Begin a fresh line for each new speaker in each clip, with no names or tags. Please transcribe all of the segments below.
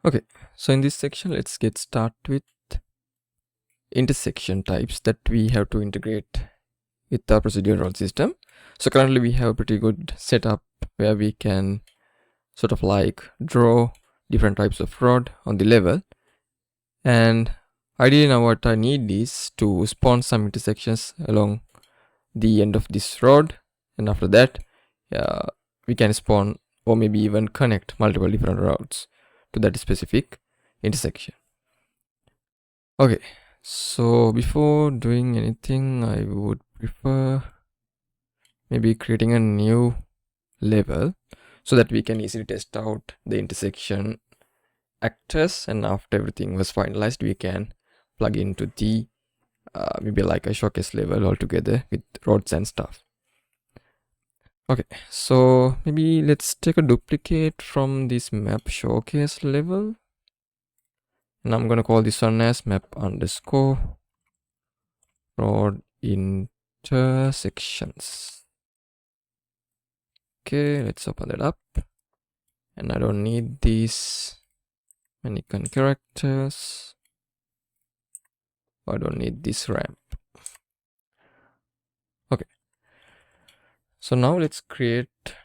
Okay, so in this section, let's get started with intersection types that we have to integrate with our procedural system. So currently we have a pretty good setup where we can sort of like draw different types of rod on the level. And ideally now what I need is to spawn some intersections along the end of this rod. And after that, we can spawn or maybe even connect multiple different routes to that specific intersection. Okay, so before doing anything, I would prefer maybe creating a new level so that we can easily test out the intersection actors, and after everything was finalized, we can plug into the maybe like a showcase level altogether with rods and stuff. Okay, so maybe let's take a duplicate from this map showcase level, and I'm gonna call this one as map underscore rod intersections. Okay, let's open that up. And I don't need these mannequin characters. I don't need this ramp. Okay, so now let's create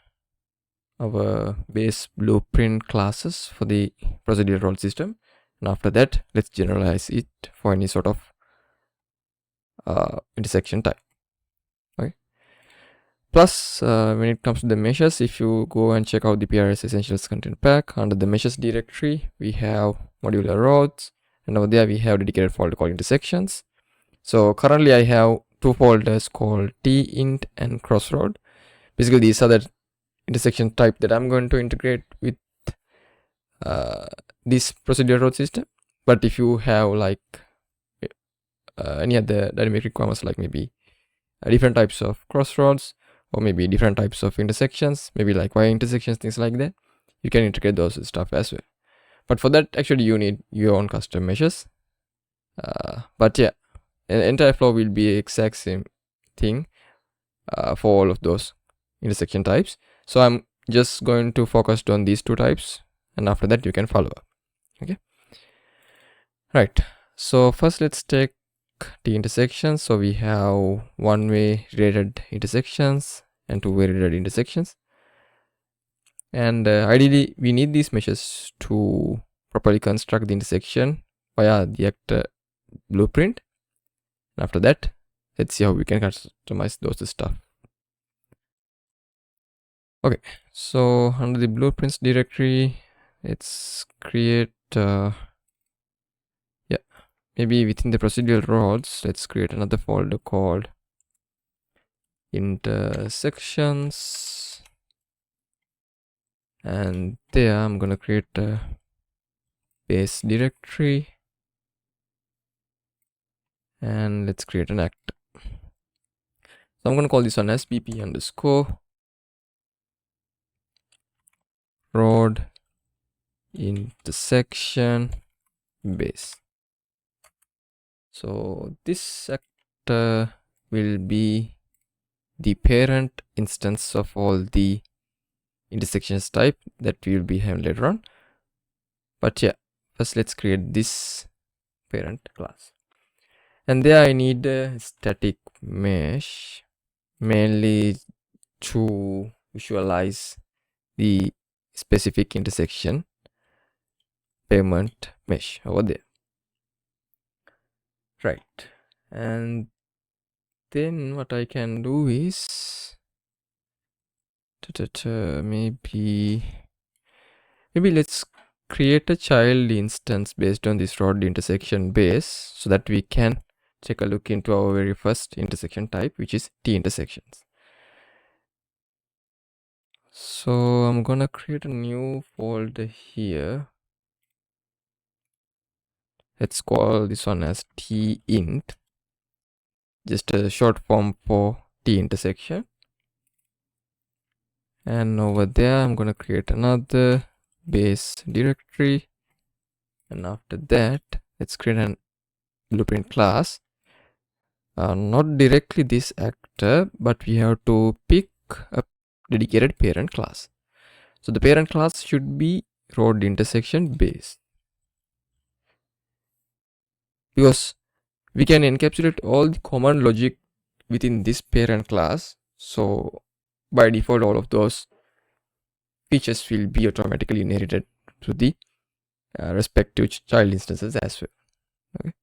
our base blueprint classes for the procedural system, and after that let's generalize it for any sort of intersection type. Okay, plus when it comes to the meshes, if you go and check out the PRS essentials content pack, under the meshes directory we have modular rods, and over there we have dedicated folder called intersections. So currently I have two folders called tint and crossroad. Basically these are the intersection type that I'm going to integrate with this procedural system. But if you have like any other dynamic requirements, like maybe different types of crossroads or maybe different types of intersections, maybe like Y intersections, things like that, you can integrate those stuff as well. But for that actually you need your own custom meshes. But yeah, an entire flow will be exact same thing for all of those intersection types. So I'm just going to focus on these two types, and after that you can follow up. Okay, right, so first let's take the intersections. So we have one-way related intersections and two-way related intersections, and ideally we need these meshes to properly construct the intersection via the actor blueprint. And after that, let's see how we can customize those stuff. Okay, so under the blueprints directory, let's create maybe within the procedural rods, let's create another folder called intersections, and there I'm gonna create a base directory, and let's create an actor. So I'm gonna call this one as bp underscore rod intersection base. So this actor will be the parent instance of all the intersections type that we will be having later on. But yeah, first let's create this parent class, and there I need a static mesh mainly to visualize the specific intersection pavement mesh over there. Right, and then what I can do is maybe let's create a child instance based on this rod intersection base, so that we can take a look into our very first intersection type, which is T intersections. So I'm gonna create a new folder here. Let's call this one as tint, just a short form for T intersection. And over there I'm gonna create another base directory, and after that let's create an blueprint class. Not directly this actor, but we have to pick a dedicated parent class. So the parent class should be rod intersection base. because we can encapsulate all the command logic within this parent class. So by default, all of those features will be automatically inherited to the respective child instances as well. Okay.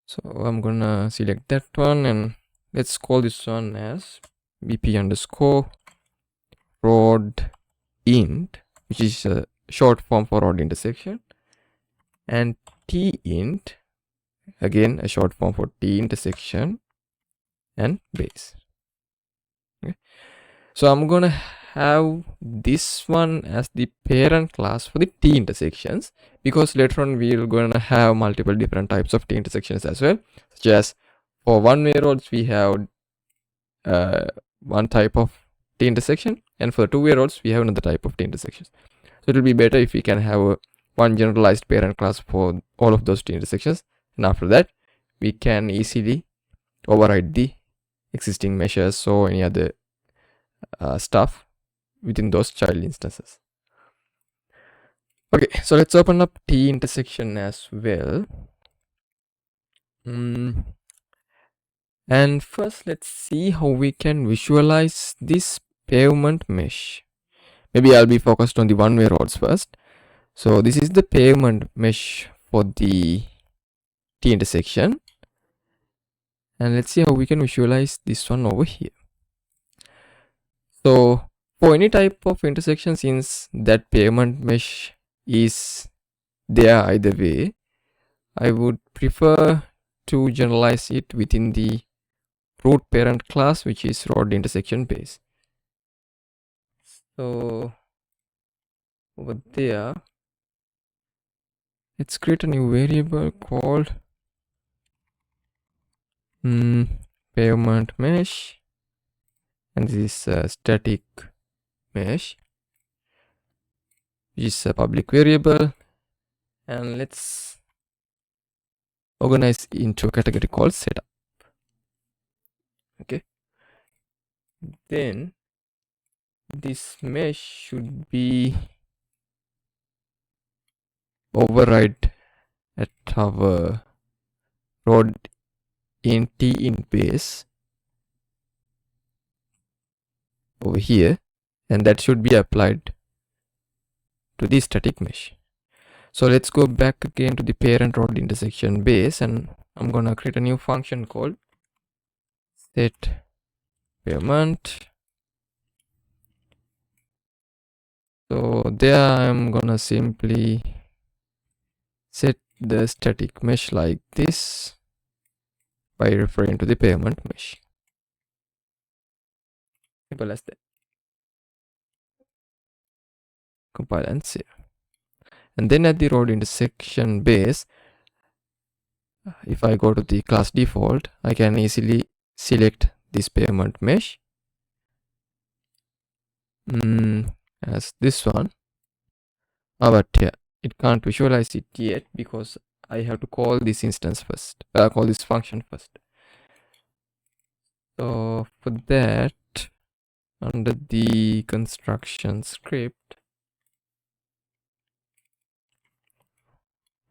So I'm gonna select that one, and let's call this one as bp underscore rod int, which is a short form for rod intersection, and t int, again a short form for t intersection and base. Okay. So I'm gonna have this one as the parent class for the t intersections, because later on we're gonna have multiple different types of t intersections as well, such as for one-way roads we have one type of t intersection, and for the two-way roads we have another type of t intersections. So it will be better if we can have one generalized parent class for all of those t intersections, and after that we can easily override the existing measures or any other stuff within those child instances. Okay, so let's open up t intersection as well. And first let's see how we can visualize this pavement mesh. Maybe I'll be focused on the one-way roads first. So this is the pavement mesh for the t intersection, and let's see how we can visualize this one over here. So for any type of intersection, since that pavement mesh is there either way, I would prefer to generalize it within the root parent class, which is rod intersection base. So over there, let's create a new variable called pavement mesh, and this is a static mesh, which is a public variable, and let's organize into a category called setup. Okay, then this mesh should be override at our rod in t in base over here, and that should be applied to the static mesh. So let's go back again to the parent rod intersection base, and I'm gonna create a new function called set pavement. So there I'm gonna simply set the static mesh like this by referring to the pavement mesh. Simple as that. Compile and save. And then at the road intersection base, if I go to the class default, I can easily select this pavement mesh as this one. But yeah, it can't visualize it yet because I have to call this instance first, call this function first. So for that, under the construction script,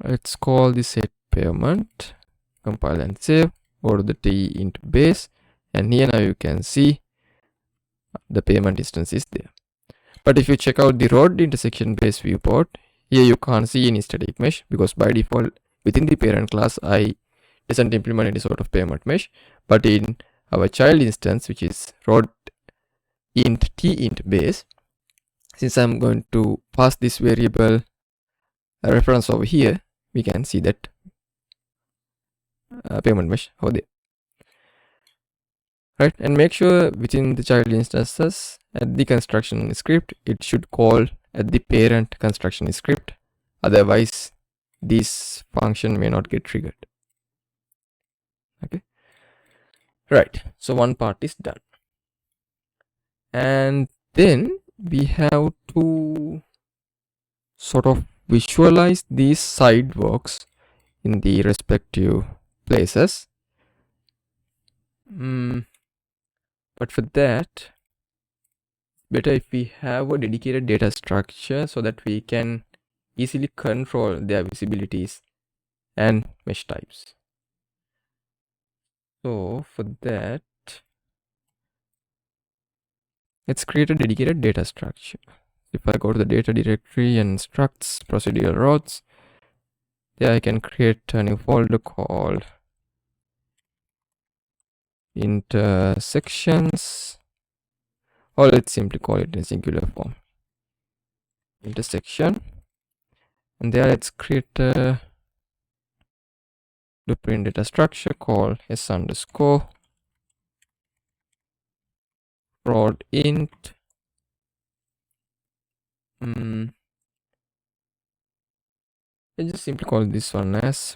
let's call the set pavement, compile and save, go to the t int base, and here now you can see the pavement instance is there. But if you check out the road intersection base viewport, here you can't see any static mesh, because by default within the parent class I doesn't implement any sort of pavement mesh. But in our child instance, which is road int t int base, since I'm going to pass this variable a reference over here, we can see that pavement mesh over there, right? And make sure within the child instances at the construction script, it should call at the parent construction script, otherwise this function may not get triggered. Okay, right, so one part is done, and then we have to sort of visualize these sidewalks in the respective places. But for that, better if we have a dedicated data structure so that we can easily control their visibilities and mesh types. So for that, let's create a dedicated data structure. If I go to the data directory and structs procedural rods, there I can create a new folder called intersections, or let's simply call it in singular form, intersection. And there let's create a blueprint data structure called s underscore prod int let's just simply call this one as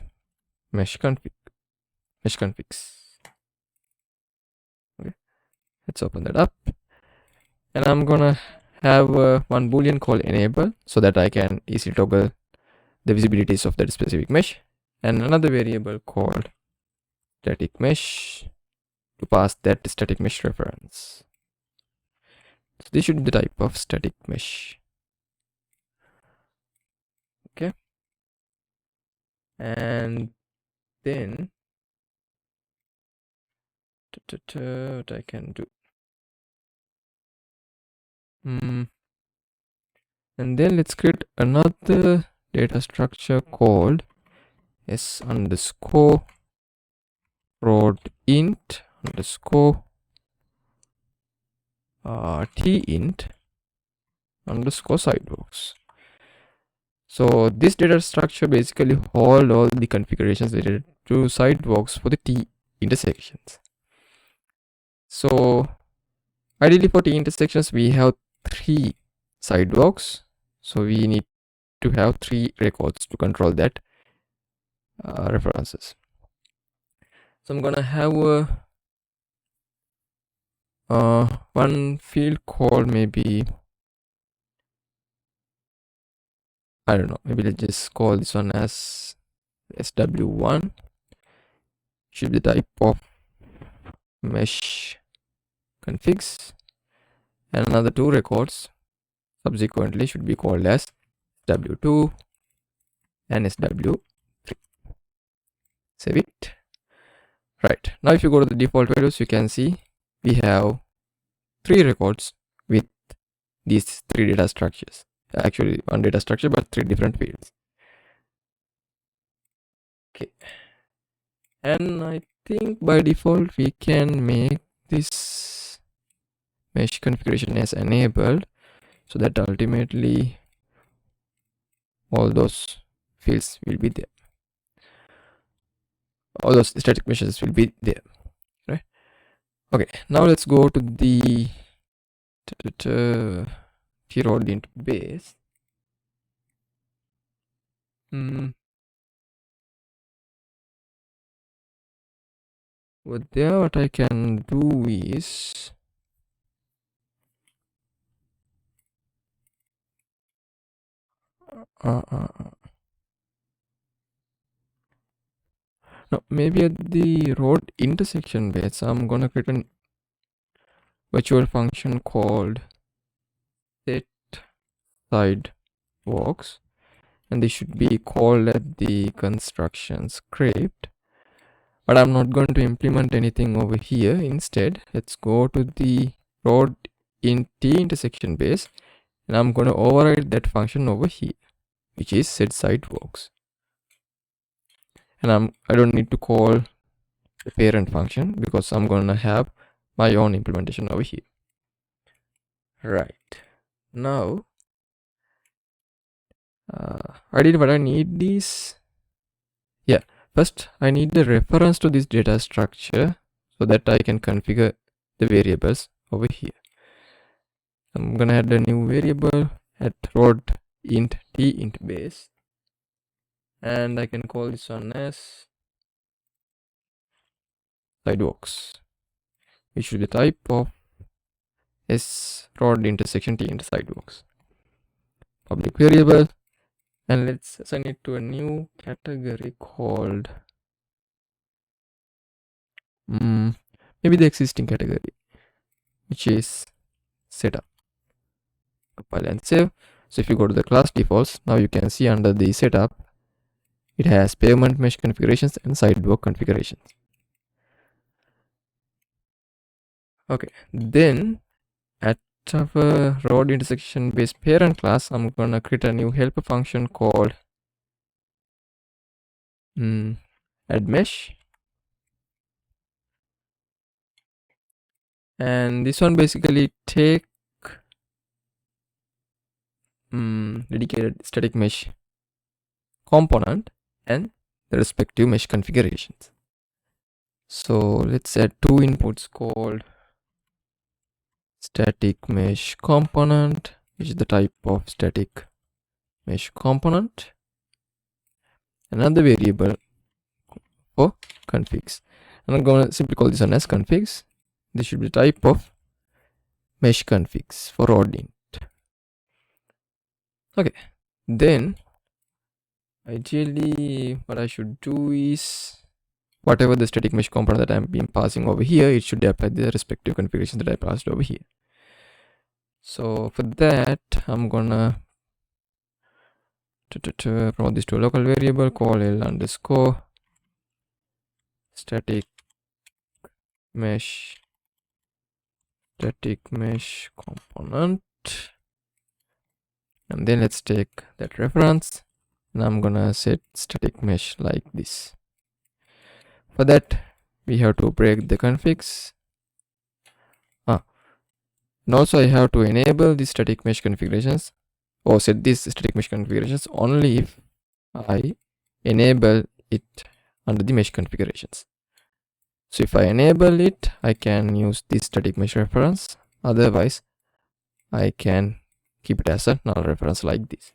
mesh configs. Okay, let's open that up, and I'm gonna have one boolean called enable so that I can easily toggle the visibilities of that specific mesh, and another variable called static mesh to pass that static mesh reference. So this should be the type of static mesh. Okay, and then what I can do, and then let's create another data structure called s underscore prod int underscore t int underscore sidewalks. So this data structure basically hold all the configurations related to sidewalks for the t intersections. So ideally for t intersections we have 3 sidewalks, so we need to have 3 records to control that references. So I'm gonna have one field called maybe, I don't know, maybe let's just call this one as sw1, should be the type of mesh configs, and another 2 records subsequently should be called as sw2 and sw3. Save it. Right, now if you go to the default values, you can see we have 3 records with these 3 data structures. Actually one data structure but 3 different fields. Okay, and I think by default we can make this mesh configuration as enabled, so that ultimately all those fields will be there, all those static meshes will be there, right? Okay, now let's go to the t-rod int base. With there what I can do is no, maybe at the road intersection base I'm gonna create a virtual function called set sidewalks, and this should be called at the construction script, but I'm not going to implement anything over here. Instead, let's go to the road in t intersection base, and I'm going to override that function over here, which is set sidewalks, and I don't need to call the parent function because I'm going to have my own implementation over here. Right, now I did what I need this. Yeah, first I need the reference to this data structure so that I can configure the variables over here. I'm gonna add a new variable at road int t int base, and I can call this one as sidewalks, which should be the type of s road intersection t int sidewalks public variable, and let's assign it to a new category called maybe the existing category, which is setup. Compile and save. So if you go to the class defaults, now you can see under the setup It has pavement mesh configurations and sidewalk configurations. Okay, then at our road intersection based parent class, I'm gonna create a new helper function called add mesh, and this one basically take dedicated static mesh component and the respective mesh configurations. So let's add two inputs called static mesh component, which is the type of static mesh component, another variable for configs, and I'm going to simply call this one as configs. This should be the type of mesh configs for roading. Okay, then ideally what I should do is whatever the static mesh component that I'm been passing over here, it should apply the respective configuration that I passed over here. So for that, I'm gonna promote this to a local variable called L underscore static mesh component, and then let's take that reference, and I'm gonna set static mesh like this. For that, we have to break the configs. And also I have to enable the static mesh configurations or set these static mesh configurations only if I enable it under the mesh configurations. So if I enable it, I can use this static mesh reference. Otherwise, I can keep it as a null reference like this.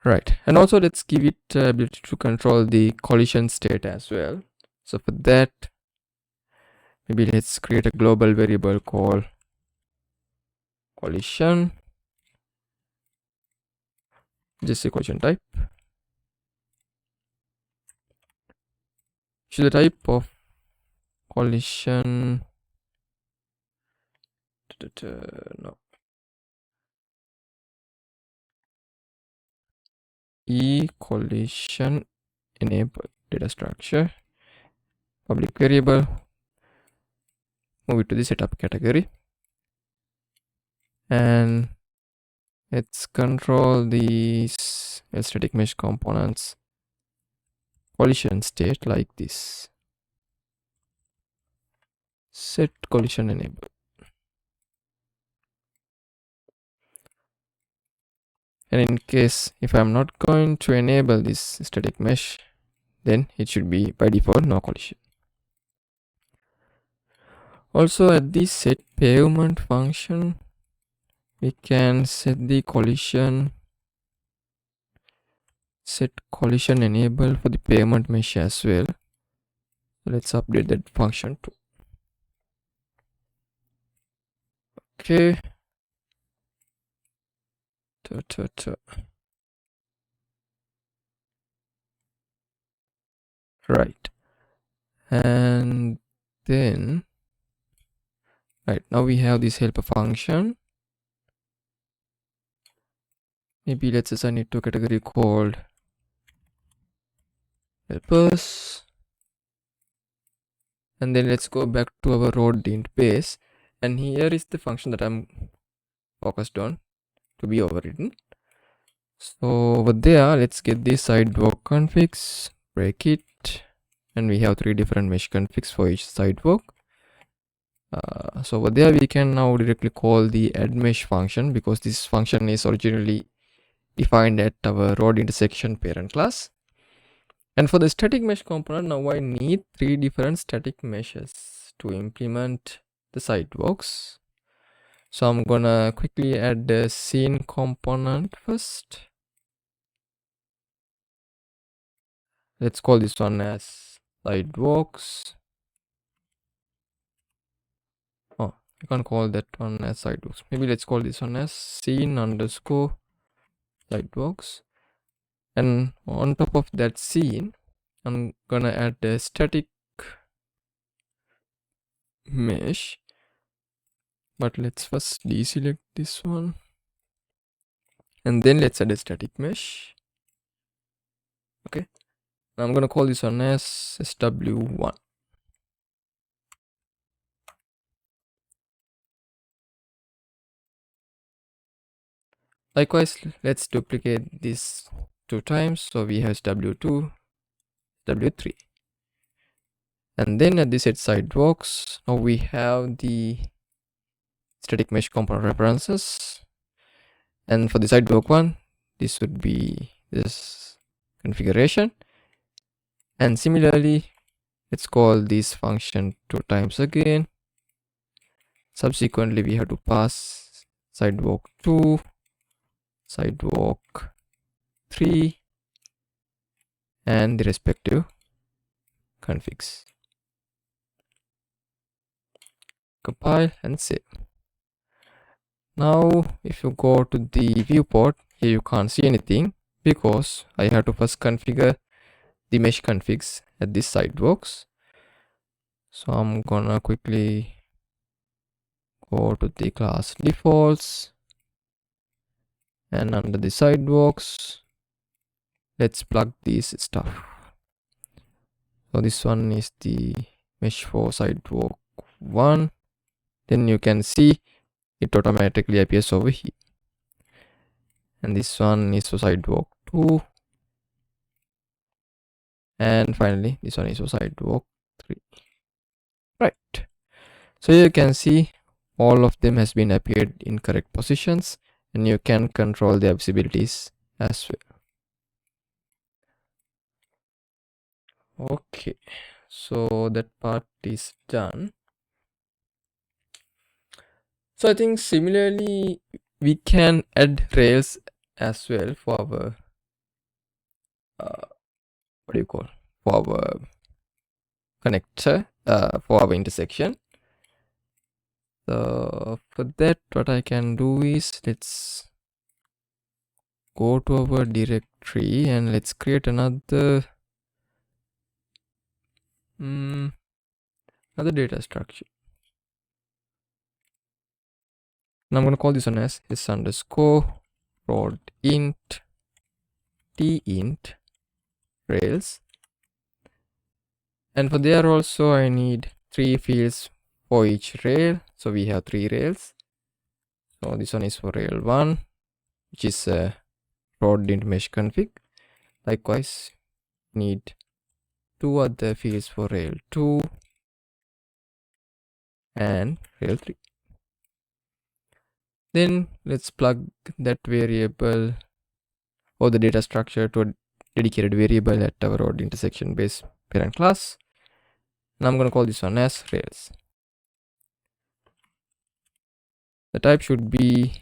Right, and also let's give it ability to control the collision state as well. So for that, maybe let's create a global variable called collision, just a collision type. So the type of collision, no, collision enable data structure, public variable, move it to the setup category, and let's control these static mesh components collision state like this. Set collision enable. And in case if I'm not going to enable this static mesh, then it should be by default no collision. Also at this set pavement function, we can set the collision enable for the pavement mesh as well. So let's update that function too. Okay. Right. And then right now we have this helper function. Maybe let's assign it to a category called helpers, and then let's go back to our road int base, and here is the function that I'm focused on to be overridden. So over there, let's get the sidewalk configs, break it, and we have 3 different mesh configs for each sidewalk. So over there we can now directly call the add mesh function, because this function is originally defined at our road intersection parent class. And for the static mesh component, now I need 3 different static meshes to implement the sidewalks. So I'm gonna quickly add the scene component first. Let's call this one as sidewalks. Oh, you can't call that one as sidewalks. Maybe let's call this one as scene underscore sidewalks. And on top of that scene, I'm gonna add the static mesh. But let's first deselect this one. and then let's add a static mesh. Okay, I'm gonna call this one as SW1. Likewise, let's duplicate this 2 times, so we have W2, W3, and then at the set sidewalks, now we have the static mesh component references, and for the sidewalk one, this would be this configuration, and similarly, let's call this function 2 times again. Subsequently, we have to pass sidewalk 2, sidewalk 3, and the respective configs. Compile and save. Now if you go to the viewport, here you can't see anything because I have to first configure the mesh configs at this sidewalks. So I'm gonna quickly go to the class defaults, and under the sidewalks, let's plug this stuff. So this one is the mesh for sidewalk 1. Then you can see it automatically appears over here. And this one is for sidewalk 2. And finally, this one is for sidewalk 3. Right. So you can see all of them has been appeared in correct positions, and you can control their visibilities as well. Okay, so that part is done. So I think similarly we can add rails as well for our what do you call, for our connector, for our intersection. So for that, what I can do is, let's go to our directory and let's create another data structure. And I'm going to call this one as s underscore rod int t int rails, and for there also I need 3 fields for each rail. So we have 3 rails. So this one is for rail 1, which is a rod int mesh config. Likewise, need 2 other fields for rail 2 and rail 3. Then let's plug that variable or the data structure to a dedicated variable at our rod intersection base parent class. And I'm going to call this one as rails. The type should be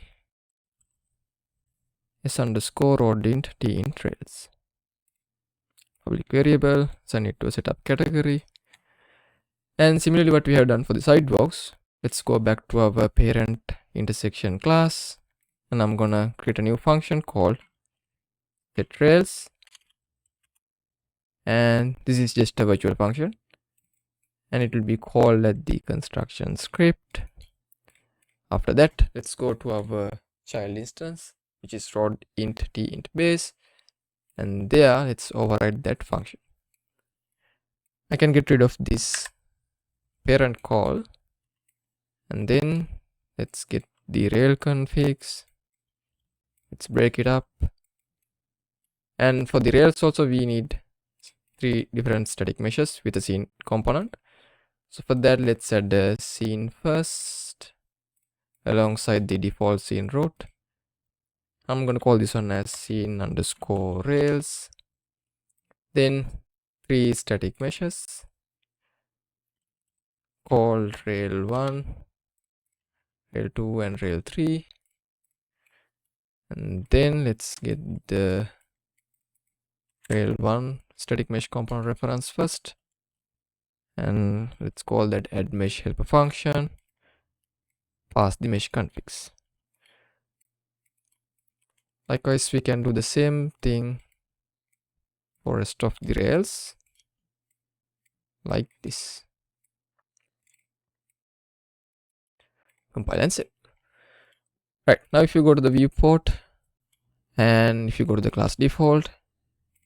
s underscore rod int t int rails. Public variable, assign it to a setup category. And similarly, what we have done for the sidewalks, let's go back to our parent intersection class, and I'm gonna create a new function called getRails, and this is just a virtual function, and it will be called at the construction script. After that, let's go to our child instance, which is rod int t int base, and there let's override that function. I can get rid of this parent call, and then let's get the rail configs. Let's break it up, and for the rails also we need 3 different static meshes with a scene component. So for that, let's add a scene first alongside the default scene route. I'm going to call this one as scene underscore rails, then 3 static meshes called rail 1, rail 2 and rail 3, and then let's get the rail 1 static mesh component reference first, and let's call that add mesh helper function, pass the mesh configs. Likewise, we can do the same thing for rest of the rails like this. Compile and save. Right, now if you go to the viewport, And if you go to the class default,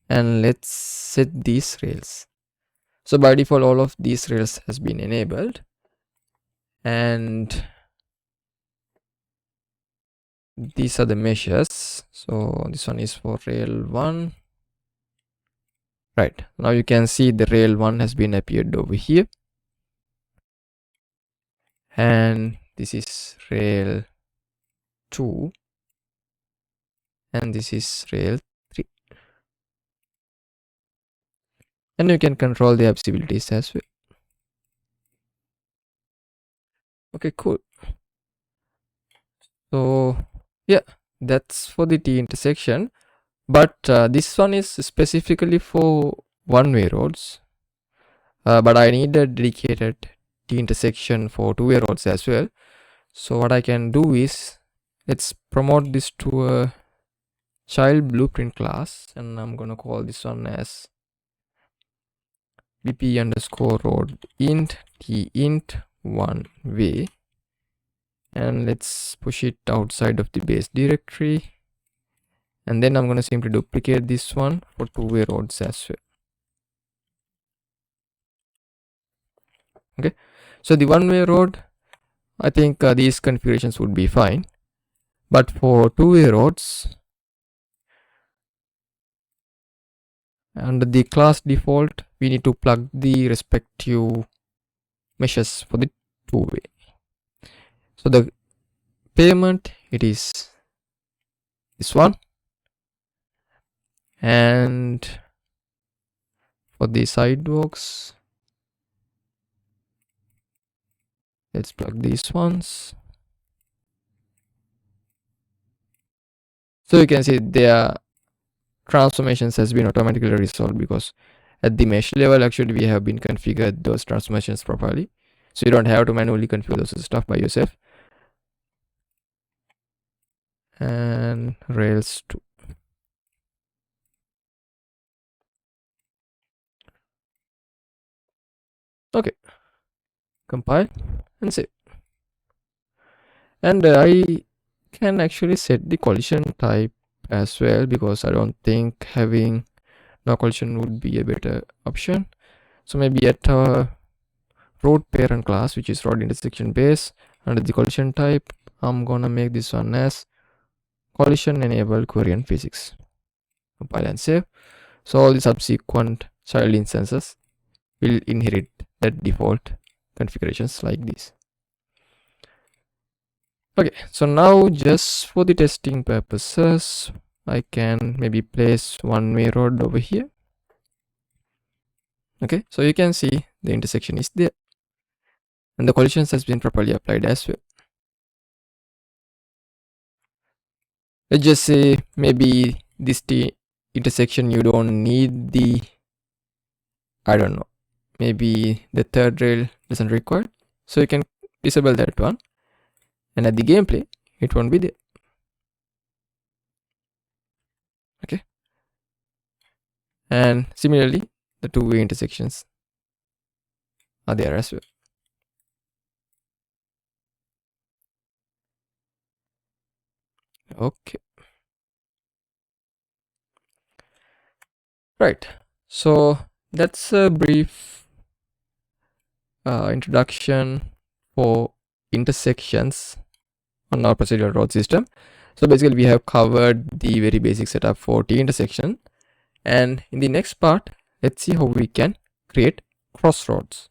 and let's set these rails. So by default, all of these rails has been enabled, and these are the meshes. So this one is for rail 1. Right, now you can see the rail 1 has been appeared over here, and this is rail 2, and this is rail 3, and you can control the accessibilities as well. Okay, cool. So yeah, that's for the T intersection, but this one is specifically for one-way roads, but I need a dedicated T intersection for two-way roads as well. So what I can do is, let's promote this to a child blueprint class, and I'm gonna call this one as bp underscore road int t int one way, and let's push it outside of the base directory. And then I'm going to simply duplicate this one for two-way roads as well. Okay, so the one-way road, I think these configurations would be fine, but for two-way roads, under the class default, we need to plug the respective meshes for the two-way. So the pavement, it is this one, and for the sidewalks, let's plug these ones. So you can see their transformations has been automatically resolved, because at the mesh level actually we have been configured those transformations properly, so you don't have to manually configure those stuff by yourself. And rails 2. Okay, compile and save. And I can actually set the collision type as well, because I don't think having no collision would be a better option. So maybe at our road parent class, which is road intersection base, under the collision type, I'm gonna make this one as collision enabled Korean physics. Compile and save. So all the subsequent child instances will inherit that default configurations like this. Okay, so now just for the testing purposes, I can maybe place one-way road over here. Okay, so you can see the intersection is there, and the collisions has been properly applied as well. Let's just say maybe this T intersection you don't need the, I don't know, maybe the third rail doesn't require, so you can disable that one, and at the gameplay it won't be there. Okay, and similarly the two-way intersections are there as well. Okay, right, so that's a brief introduction for intersections on our procedural road system. So basically we have covered the very basic setup for T intersection, and in the next part let's see how we can create crossroads.